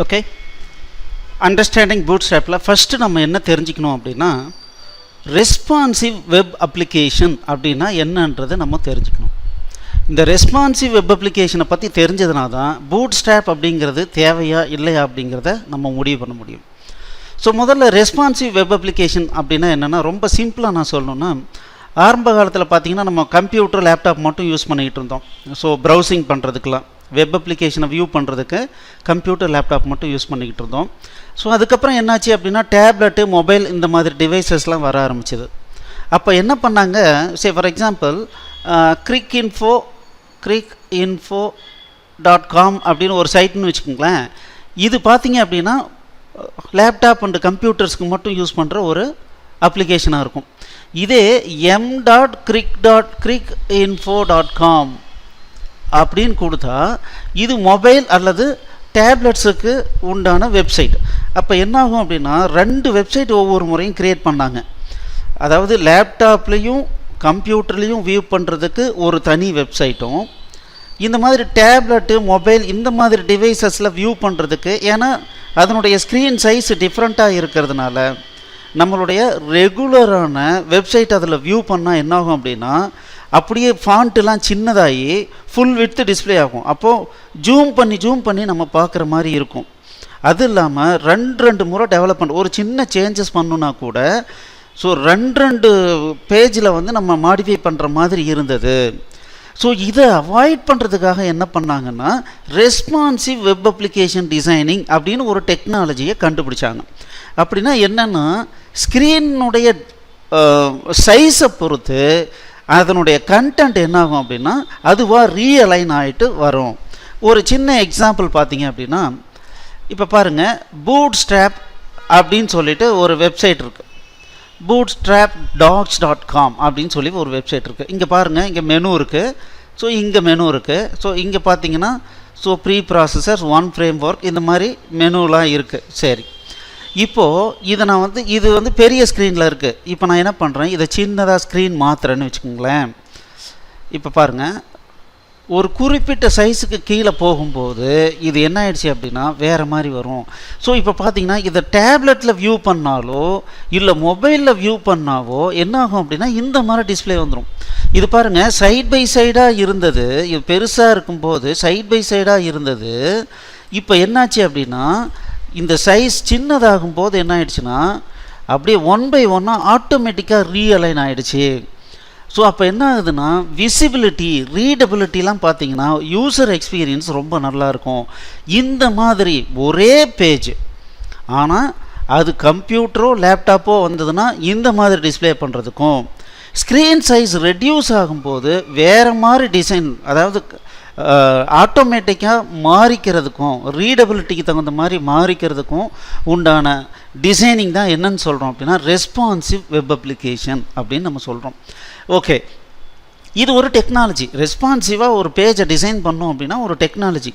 Okay, understanding பூட்ஸ்ட்ராப்பில் first நம்ம என்ன தெரிஞ்சுக்கணும் அப்படின்னா, ரெஸ்பான்சிவ் வெப் அப்ளிகேஷன் அப்படின்னா என்னன்றதை நம்ம தெரிஞ்சுக்கணும். இந்த ரெஸ்பான்சிவ் வெப் அப்ளிகேஷனை பற்றி தெரிஞ்சதுனா தான் பூட்ஸ்ட்ராப் அப்படிங்கிறது தேவையா இல்லையா அப்படிங்கிறத நம்ம முடிவு பண்ண முடியும். ஸோ முதல்ல ரெஸ்பான்சிவ் வெப் அப்ளிகேஷன் அப்படின்னா என்னென்னா, ரொம்ப சிம்பிளாக நான் சொல்லணுன்னா, ஆரம்ப காலத்தில் பார்த்திங்கன்னா நம்ம கம்ப்யூட்டர் லேப்டாப் மட்டும் யூஸ் பண்ணிக்கிட்டு இருந்தோம். ஸோ ப்ரௌசிங் பண்ணுறதுக்கெலாம், வெப் அப்ளிகேஷனை வியூ பண்ணுறதுக்கு கம்ப்யூட்டர் லேப்டாப் மட்டும் யூஸ் பண்ணிக்கிட்டு இருந்தோம். ஸோ அதுக்கப்புறம் என்னாச்சு அப்படின்னா, டேப்லெட்டு, மொபைல் இந்த மாதிரி டிவைசஸ்லாம் வர ஆரம்பிச்சிது. அப்போ என்ன பண்ணாங்க, ஃபார் எக்ஸாம்பிள் cricinfo.com அப்படின்னு ஒரு சைட்னு வச்சுக்கோங்களேன். இது பார்த்தீங்க அப்படின்னா லேப்டாப் அண்டு கம்ப்யூட்டர்ஸ்க்கு மட்டும் யூஸ் பண்ணுற ஒரு அப்ளிகேஷனாக இருக்கும். இதே m.cricinfo.com அப்படின்னு கொடுத்தா இது மொபைல் அல்லது டேப்லெட்ஸுக்கு உண்டான வெப்சைட். அப்போ என்னாகும் அப்படின்னா, 2 வெப்சைட் ஒவ்வொரு முறையும் க்ரியேட் பண்ணாங்க. அதாவது லேப்டாப்லேயும் கம்ப்யூட்டர்லேயும் வியூ பண்ணுறதுக்கு ஒரு தனி வெப்சைட்டும், இந்த மாதிரி டேப்லெட்டு, மொபைல் இந்த மாதிரி டிவைசஸில் வியூ பண்ணுறதுக்கு, ஏன்னா அதனுடைய ஸ்க்ரீன் சைஸ் டிஃப்ரெண்ட்டாக இருக்கிறதுனால நம்மளுடைய ரெகுலரான வெப்சைட் அதில் வியூ பண்ணால் என்னாகும் அப்படின்னா, அப்படியே ஃபாண்ட்டெலாம் சின்னதாகி ஃபுல் விட்த் டிஸ்பிளே ஆகும். அப்போது ஜூம் பண்ணி நம்ம பார்க்குற மாதிரி இருக்கும். அது இல்லாமல் 2 முறை டெவலப்மெண்ட், ஒரு சின்ன சேஞ்சஸ் பண்ணுன்னா கூட ஸோ 2 பேஜில் வந்து நம்ம மாடிஃபை பண்ணுற மாதிரி இருந்தது. ஸோ இதை அவாய்ட் பண்ணுறதுக்காக என்ன பண்ணாங்கன்னா, ரெஸ்பான்சிவ் வெப் அப்ளிகேஷன் டிசைனிங் அப்படின்னு ஒரு டெக்னாலஜியை கண்டுபிடிச்சாங்க. அப்படின்னா என்னென்னா, ஸ்க்ரீனுடைய சைஸை பொறுத்து அதனுடைய கண்டென்ட் என்னாகும் அப்படின்னா அதுவாக ரீஅலைன் ஆகிட்டு வரும். ஒரு சின்ன எக்ஸாம்பிள் பார்த்தீங்க அப்படின்னா, இப்போ பாருங்கள், பூட்ஸ்ட்ராப் அப்படின்னு சொல்லிட்டு ஒரு வெப்சைட் இருக்குது. bootstrapdocs.com அப்படின்னு சொல்லி ஒரு வெப்சைட் இருக்குது. இங்கே பாருங்கள், இங்கே மெனு இருக்குது. ஸோ இங்கே மெனு இருக்குது. ஸோ இங்கே பார்த்தீங்கன்னா preprocessor, one framework, இந்த மாதிரி மெனுலாம் இருக்குது. சரி, இப்போது இதை நான் வந்து இது வந்து பெரிய ஸ்க்ரீனில் இருக்குது. இப்போ நான் என்ன பண்ணுறேன், இதை சின்னதாக ஸ்க்ரீன் மாற்றுறேன்னு வச்சுக்கோங்களேன். இப்போ பாருங்கள், ஒரு குறிப்பிட்ட சைஸுக்கு கீழே போகும்போது இது என்ன ஆயிடுச்சு அப்படின்னா வேறு மாதிரி வரும். ஸோ இப்போ பார்த்தீங்கன்னா இதை டேப்லெட்டில் வியூ பண்ணாலோ இல்லை மொபைலில் வியூ பண்ணாவோ என்ன ஆகும் அப்படின்னா இந்த மாதிரி டிஸ்பிளே வந்துடும். இது பாருங்கள், சைட் பை சைடாக இருந்தது, இது பெருசாக இருக்கும்போது சைட் பை சைடாக இருந்தது. இப்போ என்னாச்சு அப்படின்னா இந்த சைஸ் சின்னதாகும் போது என்ன ஆயிடுச்சுன்னா அப்படியே 1 by 1 ஆட்டோமேட்டிக்காக ரீஅலைன் ஆகிடுச்சு. ஸோ அப்போ என்ன ஆகுதுன்னா, விசிபிலிட்டி, ரீடபிலிட்டிலாம் பார்த்தீங்கன்னா யூசர் எக்ஸ்பீரியன்ஸ் ரொம்ப நல்லாயிருக்கும். இந்த மாதிரி ஒரே பேஜ், ஆனால் அது கம்ப்யூட்டரோ லேப்டாப்போ வந்ததுன்னா இந்த மாதிரி டிஸ்பிளே பண்ணுறதுக்கும், ஸ்க்ரீன் சைஸ் ரெடியூஸ் ஆகும்போது வேறு மாதிரி டிசைன், அதாவது ஆட்டோமேட்டிக்காக மாறிக்கிறதுக்கும், ரீடபிலிட்டிக்கு தகுந்த மாதிரி மாறிக்கிறதுக்கும் உண்டான டிசைனிங் தான் என்னன்னு சொல்கிறோம் அப்படின்னா ரெஸ்பான்சிவ் வெப் அப்ளிகேஷன் அப்படின்னு நம்ம சொல்கிறோம். ஓகே, இது ஒரு டெக்னாலஜி. ரெஸ்பான்சிவாக ஒரு பேஜை டிசைன் பண்ணோம் அப்படின்னா ஒரு டெக்னாலஜி.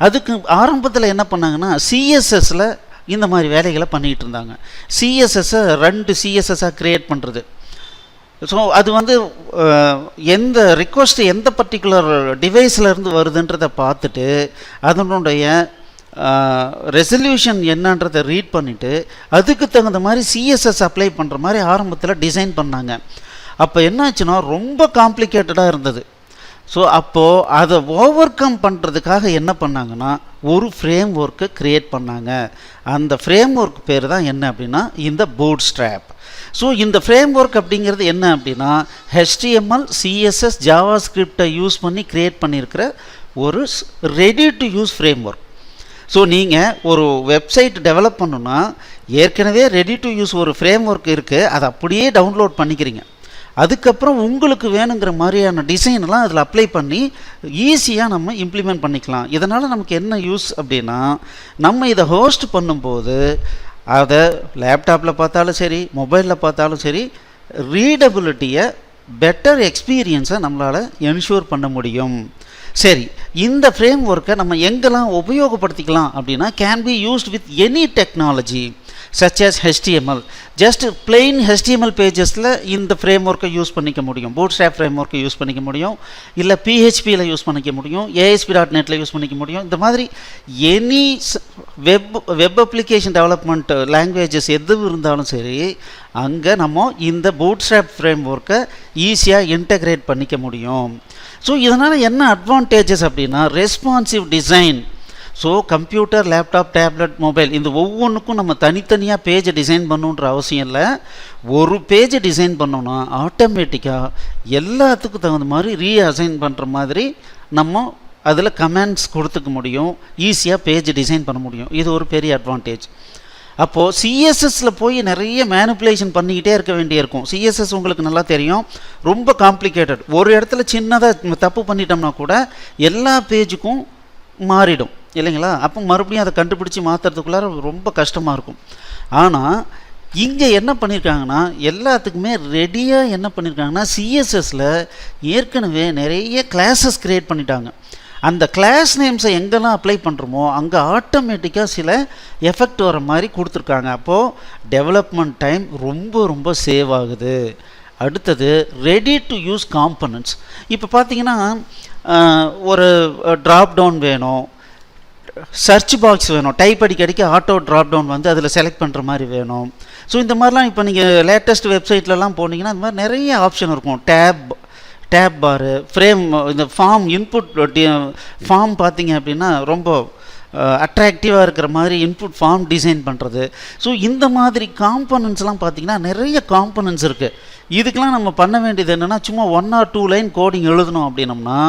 அதுக்கு ஆரம்பத்தில் என்ன பண்ணாங்கன்னா சிஎஸ்எஸில் இந்த மாதிரி வேலைகளை பண்ணிகிட்டு இருந்தாங்க. சிஎஸ்எஸ்ஸை 2 சிஎஸ்எஸ்ஸாக க்ரியேட் பண்ணுறது. ஸோ அது வந்து எந்த ரிக்வஸ்ட் எந்த பர்டிகுலர் டிவைஸ்லேருந்து வருதுன்றதை பார்த்துட்டு அதனுடைய ரெசல்யூஷன் என்னன்றதை ரீட் பண்ணிவிட்டு அதுக்கு தகுந்த மாதிரி சிஎஸ்எஸ் அப்ளை பண்ணுற மாதிரி ஆரம்பத்தில் டிசைன் பண்ணாங்க. அப்போ என்னாச்சுன்னா ரொம்ப காம்ப்ளிகேட்டடாக இருந்தது. ஸோ அப்போது அதை ஓவர் கம் பண்ணுறதுக்காக என்ன பண்ணாங்கன்னா ஒரு ஃப்ரேம் ஒர்க்கு க்ரியேட் பண்ணாங்க. அந்த ஃப்ரேம் ஒர்க் பேர் தான் என்ன அப்படின்னா இந்த பூட்ஸ்ட்ராப். ஸோ இந்த ஃப்ரேம் ஒர்க் அப்படிங்கிறது என்ன அப்படின்னா HTML, CSS, ஜாவாஸ்கிரிப்டை யூஸ் பண்ணி க்ரியேட் பண்ணியிருக்கிற ஒரு ready to use frame work. So நீங்கள் ஒரு வெப்சைட் டெவலப் பண்ணணுன்னா ஏற்கனவே ரெடி டு யூஸ் ஒரு ஃப்ரேம் ஒர்க் இருக்குது, அதை அப்படியே டவுன்லோட் பண்ணிக்கிறீங்க. அதுக்கப்புறம் உங்களுக்கு வேணுங்கிற மாதிரியான டிசைனெல்லாம் அதில் அப்ளை பண்ணி ஈஸியாக நம்ம இம்ப்ளிமெண்ட் பண்ணிக்கலாம். இதனால் நமக்கு என்ன யூஸ் அப்படின்னா, நம்ம இதை ஹோஸ்ட் பண்ணும்போது அதை லேப்டாப்பில் பார்த்தாலும் சரி, மொபைலில் பார்த்தாலும் சரி, ரீடபிலிட்டியை, பெட்டர் எக்ஸ்பீரியன்ஸை நம்மளால் என்ஷூர் பண்ண முடியும். சரி, இந்த ஃப்ரேம் ஒர்க்கை நம்ம எங்கெல்லாம் உபயோகப்படுத்திக்கலாம் அப்படின்னா can be used with any technology. such as HTML. Just plain HTML pagesல இந்த framework யூஸ் பண்ணிக்க முடியும். Bootstrap framework யூஸ் பண்ணிக்க முடியும். இல்ல PHP ல யூஸ் பண்ணிக்க முடியும். ASP.NET ல யூஸ் பண்ணிக்க முடியும். இந்த மாதிரி any web application development languages எது இருந்தாலும் சரி அங்க நம்ம இந்த Bootstrap framework ஈஸியா இன்டகிரேட் பண்ணிக்க முடியும். ஸோ இதனால் என்ன அட்வான்டேஜஸ் அப்படின்னா responsive design. So computer, laptop, tablet, mobile இந்த ஒவ்வொன்றுக்கும் நம்ம தனித்தனியாக பேஜை டிசைன் பண்ணணுன்ற அவசியம் இல்லை. ஒரு பேஜை டிசைன் பண்ணோன்னா ஆட்டோமேட்டிக்காக எல்லாத்துக்கும் தகுந்த மாதிரி ரீஅசைன் பண்ணுற மாதிரி நம்ம அதில் கமெண்ட்ஸ் கொடுத்துக்க முடியும். ஈஸியாக பேஜ் டிசைன் பண்ண முடியும். இது ஒரு பெரிய அட்வான்டேஜ். அப்போது சிஎஸ்எஸ்ல போய் நிறைய மேனிப்புலேஷன் பண்ணிக்கிட்டே இருக்க வேண்டியிருக்கும். சிஎஸ்எஸ் உங்களுக்கு நல்லா தெரியும், ரொம்ப காம்ப்ளிகேட்டட். ஒரு இடத்துல சின்னதாக தப்பு பண்ணிட்டோம்னா கூட எல்லா பேஜுக்கும் மாறிடும் இல்லைங்களா? அப்போ மறுபடியும் அதை கண்டுபிடிச்சி மாற்றுறதுக்குள்ளார ரொம்ப கஷ்டமாக இருக்கும். ஆனால் இங்கே என்ன பண்ணியிருக்காங்கன்னா எல்லாத்துக்குமே ரெடியாக என்ன பண்ணியிருக்காங்கன்னா சிஎஸ்எஸ்ல ஏற்கனவே நிறைய கிளாஸஸ் க்ரியேட் பண்ணிட்டாங்க. அந்த கிளாஸ் நேம்ஸை எங்கெல்லாம் அப்ளை பண்ணுறோமோ அங்கே ஆட்டோமேட்டிக்காக சில எஃபெக்ட் வர மாதிரி கொடுத்துருக்காங்க. அப்போது டெவலப்மெண்ட் டைம் ரொம்ப ரொம்ப சேவ் ஆகுது. அடுத்தது ரெடி டு யூஸ் காம்பனன்ட்ஸ். இப்போ பார்த்தீங்கன்னா ஒரு ட்ராப் டவுன் வேணும், சர்ச் பாக்ஸ் வேணும், டைப் அடிக்க ஆட்டோ ட்ராப் டவுன் வந்து அதில் செலக்ட் பண்ணுற மாதிரி வேணும். ஸோ இந்த மாதிரிலாம் இப்போ நீங்கள் லேட்டஸ்ட் வெப்சைட்லலாம் போனீங்கன்னா இந்த மாதிரி நிறைய ஆப்ஷன் இருக்கும். டேப் பாரு, ஃப்ரேம், இந்த ஃபார்ம் இன்புட் ஃபார்ம் பார்த்தீங்க அப்படின்னா ரொம்ப அட்ராக்டிவாக இருக்கிற மாதிரி இன்புட் ஃபார்ம் டிசைன் பண்ணுறது. ஸோ இந்த மாதிரி காம்பனன்ட்ஸ்லாம் பார்த்தீங்கன்னா நிறைய காம்பனன்ட்ஸ் இருக்குது. இதுக்கெலாம் நம்ம பண்ண வேண்டியது என்னென்னா சும்மா 1 or 2 லைன் கோடிங் எழுதணும் அப்படின்னம்னா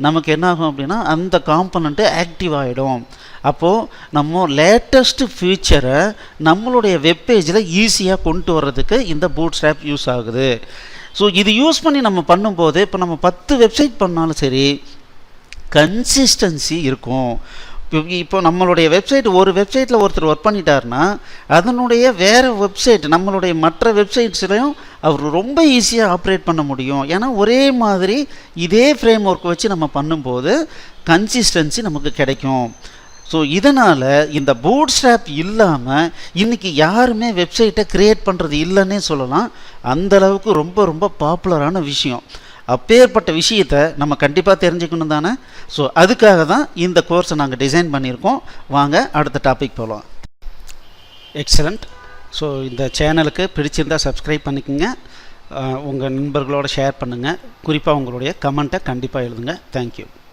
நமக்கு என்ன ஆகும் அப்படின்னா அந்த காம்பனண்ட்டு ஆக்டிவ் ஆகிடும். அப்போது நம்ம லேட்டஸ்ட்டு ஃபீச்சரை நம்மளுடைய வெப்பேஜில் ஈஸியாக கொண்டு வர்றதுக்கு இந்த Bootstrap யூஸ் ஆகுது. ஸோ இது யூஸ் பண்ணி நம்ம பண்ணும்போது இப்போ நம்ம 10 வெப்சைட் பண்ணாலும் சரி கன்சிஸ்டன்சி இருக்கும். இப்போ நம்மளுடைய வெப்சைட் ஒரு வெப்சைட்டில் ஒருத்தர் ஒர்க் பண்ணிட்டாருன்னா அதனுடைய வேறு வெப்சைட் நம்மளுடைய மற்ற வெப்சைட்ஸ்லையும் அவர் ரொம்ப ஈஸியாக ஆப்ரேட் பண்ண முடியும். ஏன்னா ஒரே மாதிரி இதே ஃப்ரேம் ஒர்க் வச்சு நம்ம பண்ணும்போது கன்சிஸ்டன்சி நமக்கு கிடைக்கும். ஸோ இதனால் இந்த Bootstrap இல்லாமல் இன்றைக்கி யாருமே வெப்சைட்டை க்ரியேட் பண்ணுறது இல்லைன்னே சொல்லலாம். அந்தளவுக்கு ரொம்ப ரொம்ப பாப்புலரான விஷயம். அப்பேற்பட்ட விஷயத்தை நம்ம கண்டிப்பாக தெரிஞ்சுக்கணும் தானே. ஸோ அதுக்காக தான் இந்த கோர்ஸை நாங்கள் டிசைன் பண்ணியிருக்கோம். வாங்க அடுத்த டாபிக் போகலாம். எக்ஸலண்ட். ஸோ இந்த சேனலுக்கு பிடிச்சிருந்தால் சப்ஸ்கிரைப் பண்ணிக்கோங்க, உங்கள் நண்பர்களோட ஷேர் பண்ணுங்கள், குறிப்பாக உங்களுடைய கமெண்ட்டை கண்டிப்பாக எழுதுங்க. தேங்க்யூ.